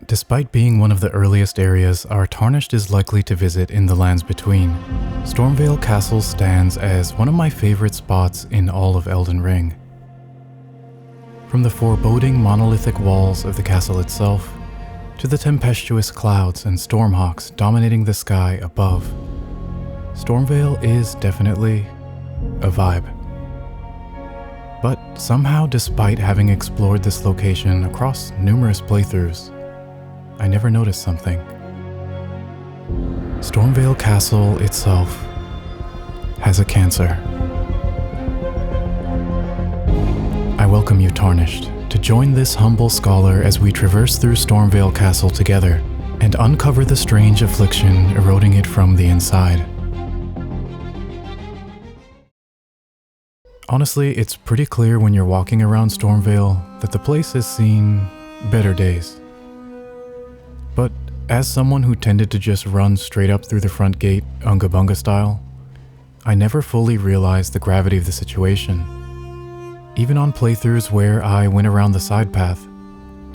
Despite being one of the earliest areas our Tarnished is likely to visit in the lands between, Stormveil Castle stands as one of my favorite spots in all of Elden Ring. From the foreboding monolithic walls of the castle itself, to the tempestuous clouds and stormhawks dominating the sky above, Stormveil is definitely a vibe. But somehow, despite having explored this location across numerous playthroughs, I never noticed something. Stormveil Castle itself has a cancer. I welcome you, Tarnished, to join this humble scholar as we traverse through Stormveil Castle together and uncover the strange affliction eroding it from the inside. Honestly, it's pretty clear when you're walking around Stormveil that the place has seen better days. But as someone who tended to just run straight up through the front gate, Unga Bunga style, I never fully realized the gravity of the situation. Even on playthroughs where I went around the side path,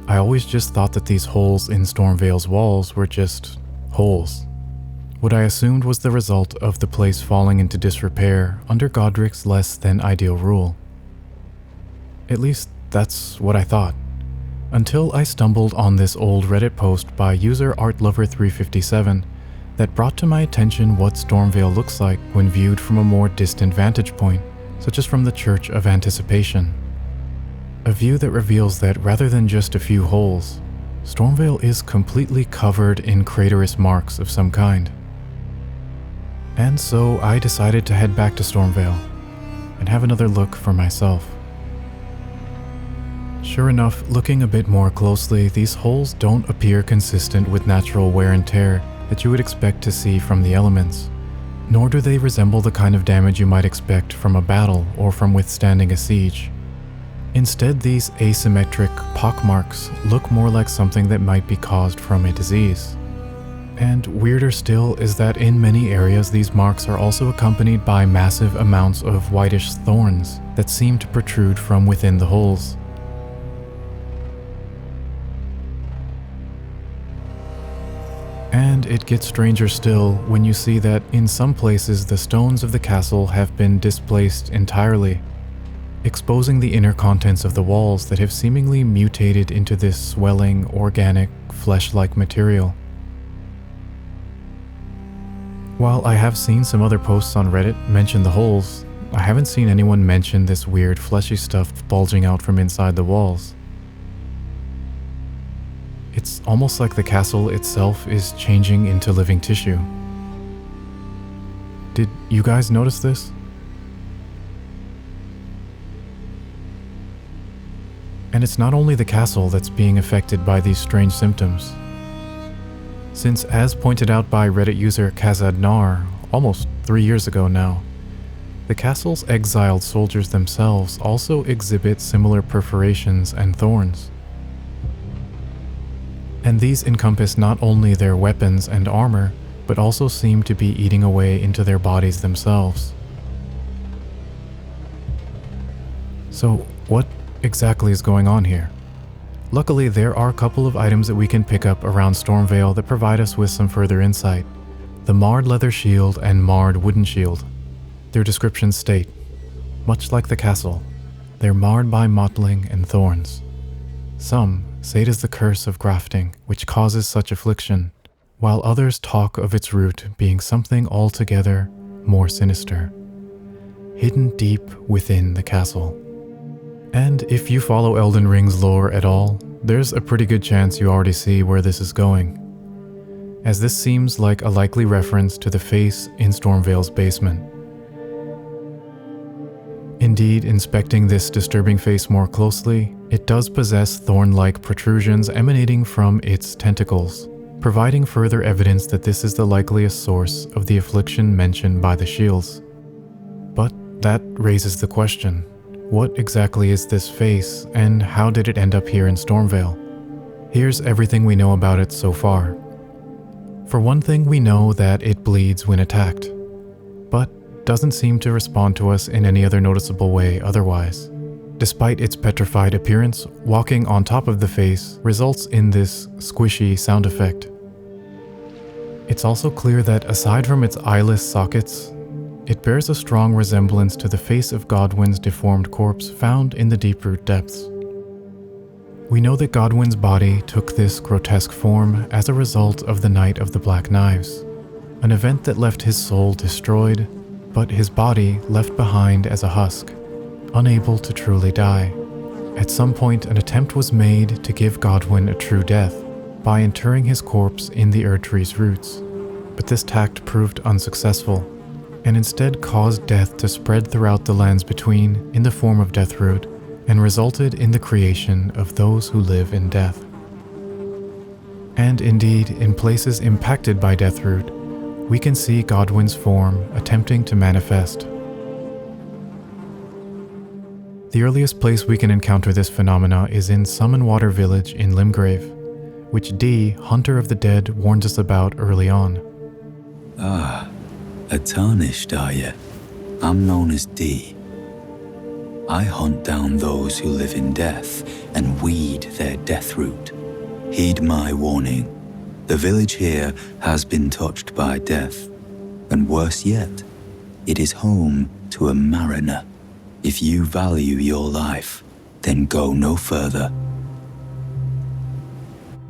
I always just thought that these holes in Stormveil's walls were just holes. What I assumed was the result of the place falling into disrepair under Godrick's less than ideal rule. At least that's what I thought. Until I stumbled on this old Reddit post by user ArtLover357 that brought to my attention what Stormveil looks like when viewed from a more distant vantage point, such as from the Church of Anticipation. A view that reveals that rather than just a few holes, Stormveil is completely covered in craterous marks of some kind. And so I decided to head back to Stormveil and have another look for myself. Sure enough, looking a bit more closely, these holes don't appear consistent with natural wear and tear that you would expect to see from the elements, nor do they resemble the kind of damage you might expect from a battle or from withstanding a siege. Instead, these asymmetric pockmarks look more like something that might be caused from a disease. And weirder still is that in many areas these marks are also accompanied by massive amounts of whitish thorns that seem to protrude from within the holes. And it gets stranger still when you see that in some places the stones of the castle have been displaced entirely, exposing the inner contents of the walls that have seemingly mutated into this swelling, organic, flesh-like material. While I have seen some other posts on Reddit mention the holes, I haven't seen anyone mention this weird fleshy stuff bulging out from inside the walls. It's almost like the castle itself is changing into living tissue. Did you guys notice this? And it's not only the castle that's being affected by these strange symptoms. Since, as pointed out by Reddit user Kazadnar almost 3 years ago now, the castle's exiled soldiers themselves also exhibit similar perforations and thorns. And these encompass not only their weapons and armor, but also seem to be eating away into their bodies themselves. So, what exactly is going on here? Luckily, there are a couple of items that we can pick up around Stormveil that provide us with some further insight. The marred leather shield and marred wooden shield. Their descriptions state, much like the castle, they're marred by mottling and thorns. Some say it is the curse of grafting which causes such affliction, while others talk of its root being something altogether more sinister, hidden deep within the castle. And if you follow Elden Ring's lore at all, there's a pretty good chance you already see where this is going, as this seems like a likely reference to the face in Stormveil's basement. Indeed, inspecting this disturbing face more closely, it does possess thorn-like protrusions emanating from its tentacles, providing further evidence that this is the likeliest source of the affliction mentioned by the shields. But that raises the question, what exactly is this face, and how did it end up here in Stormveil? Here's everything we know about it so far. For one thing, we know that it bleeds when attacked, but doesn't seem to respond to us in any other noticeable way otherwise, despite its petrified appearance, walking on top of the face results in this squishy sound effect. It's also clear that aside from its eyeless sockets, it bears a strong resemblance to the face of Godwyn's deformed corpse found in the Deeproot depths. We know that Godwyn's body took this grotesque form as a result of the Night of the Black Knives, an event that left his soul destroyed, but his body left behind as a husk, unable to truly die. At some point, an attempt was made to give Godwyn a true death by interring his corpse in the Erdtree's roots, but this tact proved unsuccessful, and instead caused death to spread throughout the lands between in the form of Deathroot, and resulted in the creation of those who live in death. And indeed, in places impacted by Deathroot, we can see Godwyn's form attempting to manifest. The earliest place we can encounter this phenomena is in Summonwater Village in Limgrave, which Dee, Hunter of the Dead, warns us about early on. Ah, a tarnished, are you? I'm known as Dee. I hunt down those who live in death and weed their death root. Heed my warning. The village here has been touched by death, and worse yet, it is home to a mariner. If you value your life, then go no further.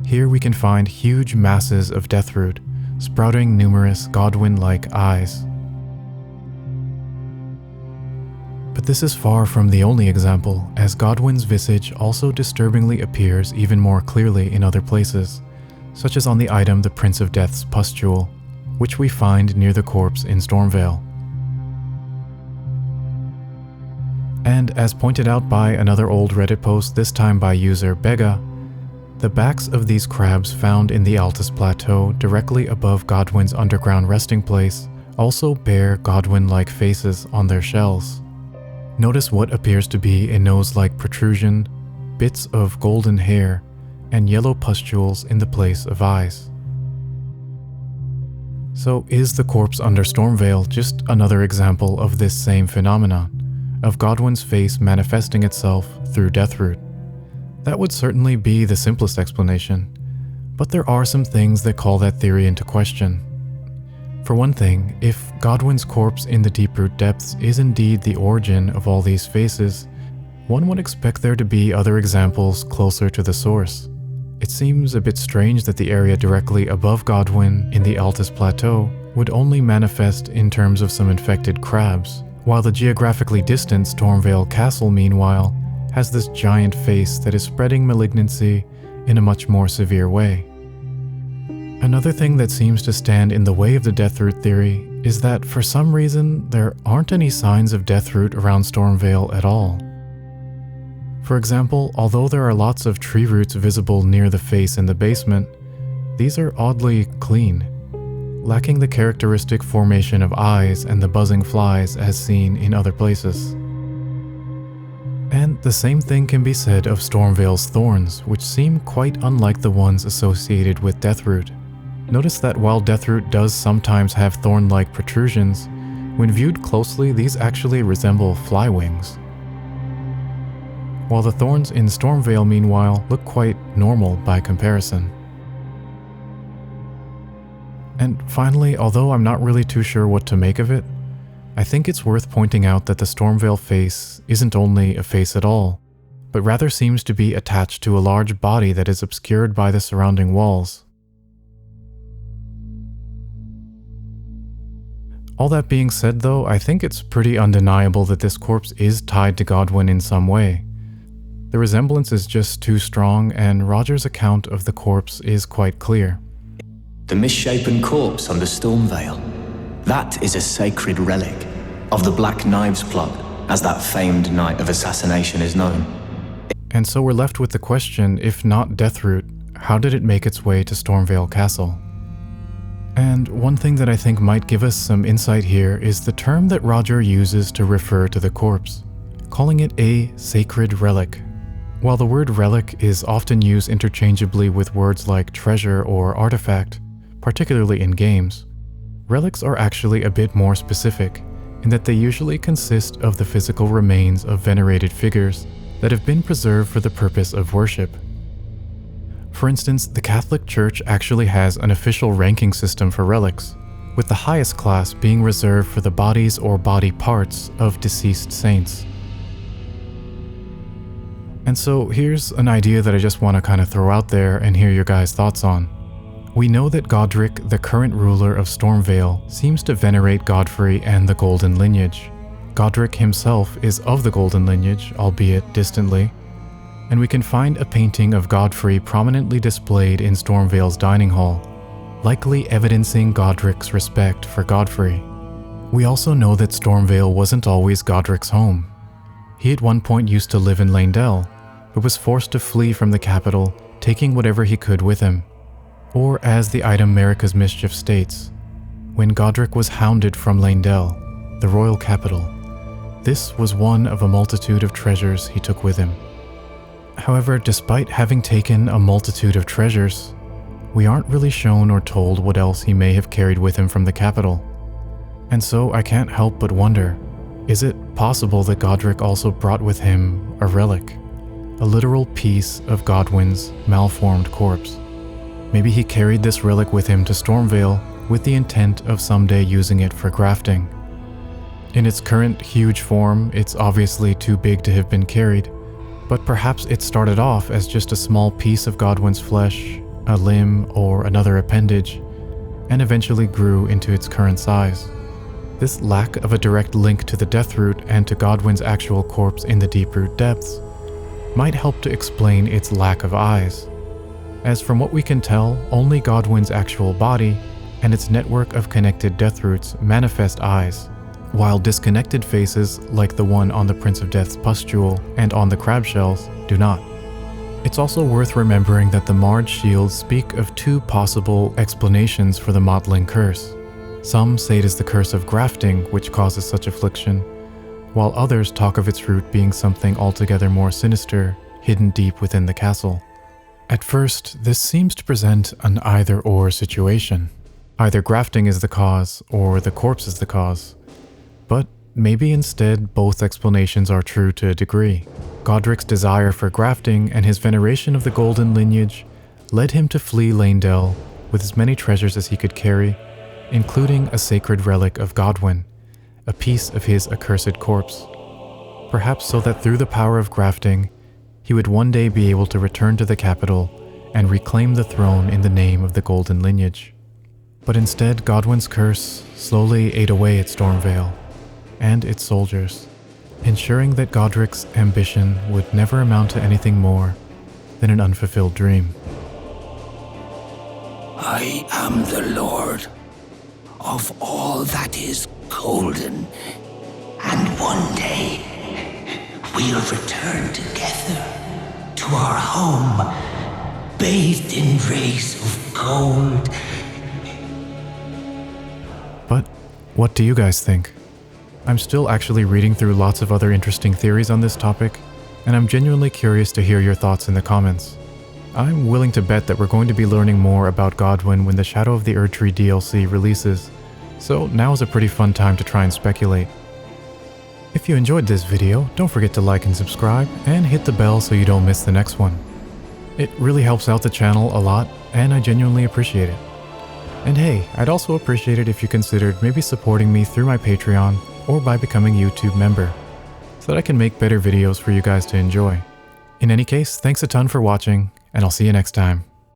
Here we can find huge masses of Deathroot, sprouting numerous Godwyn-like eyes. But this is far from the only example, as Godwyn's visage also disturbingly appears even more clearly in other places, such as on the item the Prince of Death's pustule, which we find near the corpse in Stormvale. And as pointed out by another old Reddit post, this time by user Bega, the backs of these crabs found in the Altus Plateau directly above Godwyn's underground resting place also bear Godwyn-like faces on their shells. Notice what appears to be a nose-like protrusion, bits of golden hair, and yellow pustules in the place of eyes. So is the corpse under Stormvale just another example of this same phenomenon, of Godwyn's face manifesting itself through Deathroot? That would certainly be the simplest explanation, but there are some things that call that theory into question. For one thing, if Godwyn's corpse in the Deeproot depths is indeed the origin of all these faces, one would expect there to be other examples closer to the source. It seems a bit strange that the area directly above Godwyn in the Altus Plateau would only manifest in terms of some infected crabs, while the geographically distant Stormvale Castle, meanwhile, has this giant face that is spreading malignancy in a much more severe way. Another thing that seems to stand in the way of the Deathroot theory is that for some reason there aren't any signs of Deathroot around Stormvale at all. For example, although there are lots of tree roots visible near the face in the basement, these are oddly clean, lacking the characteristic formation of eyes and the buzzing flies as seen in other places. And the same thing can be said of Stormvale's thorns, which seem quite unlike the ones associated with Deathroot. Notice that while Deathroot does sometimes have thorn-like protrusions, when viewed closely these actually resemble fly wings. While the thorns in Stormvale, meanwhile, look quite normal by comparison. And finally, although I'm not really too sure what to make of it, I think it's worth pointing out that the Stormvale face isn't only a face at all, but rather seems to be attached to a large body that is obscured by the surrounding walls. All that being said though, I think it's pretty undeniable that this corpse is tied to Godwyn in some way. The resemblance is just too strong, and Roger's account of the corpse is quite clear. The misshapen corpse under Stormvale. That is a sacred relic of the Black Knives plot, as that famed night of assassination is known. And so we're left with the question, if not Deathroot, how did it make its way to Stormvale Castle? And one thing that I think might give us some insight here is the term that Roger uses to refer to the corpse, calling it a sacred relic. While the word relic is often used interchangeably with words like treasure or artifact, particularly in games, relics are actually a bit more specific in that they usually consist of the physical remains of venerated figures that have been preserved for the purpose of worship. For instance, the Catholic Church actually has an official ranking system for relics, with the highest class being reserved for the bodies or body parts of deceased saints. And so here's an idea that I just want to kind of throw out there and hear your guys' thoughts on. We know that Godric, the current ruler of Stormvale, seems to venerate Godfrey and the Golden Lineage. Godric himself is of the Golden Lineage, albeit distantly, and we can find a painting of Godfrey prominently displayed in Stormvale's dining hall, likely evidencing Godric's respect for Godfrey. We also know that Stormvale wasn't always Godric's home. He at one point used to live in Leyndell, but was forced to flee from the capital, taking whatever he could with him. Or as the item Marika's Mischief states, when Godric was hounded from Leyndell, the royal capital, this was one of a multitude of treasures he took with him. However, despite having taken a multitude of treasures, we aren't really shown or told what else he may have carried with him from the capital. And so I can't help but wonder, is it possible that Godric also brought with him a relic, a literal piece of Godwyn's malformed corpse? Maybe he carried this relic with him to Stormvale with the intent of someday using it for grafting. In its current huge form, it's obviously too big to have been carried, but perhaps it started off as just a small piece of Godwyn's flesh, a limb, or another appendage, and eventually grew into its current size. This lack of a direct link to the Deathroot and to Godwyn's actual corpse in the Deeproot depths might help to explain its lack of eyes, as from what we can tell, only Godwyn's actual body and its network of connected Deathroots manifest eyes, while disconnected faces like the one on the Prince of Death's pustule and on the crab shells do not. It's also worth remembering that the Marred Shields speak of two possible explanations for the Mottling Curse. Some say it is the curse of grafting which causes such affliction, while others talk of its root being something altogether more sinister, hidden deep within the castle. At first, this seems to present an either-or situation. Either grafting is the cause, or the corpse is the cause. But maybe instead both explanations are true to a degree. Godric's desire for grafting and his veneration of the Golden Lineage led him to flee Leyndell with as many treasures as he could carry, including a sacred relic of Godwyn, a piece of his accursed corpse. Perhaps so that through the power of grafting, he would one day be able to return to the capital and reclaim the throne in the name of the Golden Lineage. But instead, Godwyn's curse slowly ate away at Stormvale and its soldiers, ensuring that Godric's ambition would never amount to anything more than an unfulfilled dream. I am the Lord of all that is golden, and one day we'll return together to our home, bathed in rays of gold. But what do you guys think? I'm still actually reading through lots of other interesting theories on this topic, and I'm genuinely curious to hear your thoughts in the comments. I'm willing to bet that we're going to be learning more about Godwyn when the Shadow of the Erdtree DLC releases, so now is a pretty fun time to try and speculate. If you enjoyed this video, don't forget to like and subscribe, and hit the bell so you don't miss the next one. It really helps out the channel a lot, and I genuinely appreciate it. And hey, I'd also appreciate it if you considered maybe supporting me through my Patreon or by becoming a YouTube member, so that I can make better videos for you guys to enjoy. In any case, thanks a ton for watching, and I'll see you next time.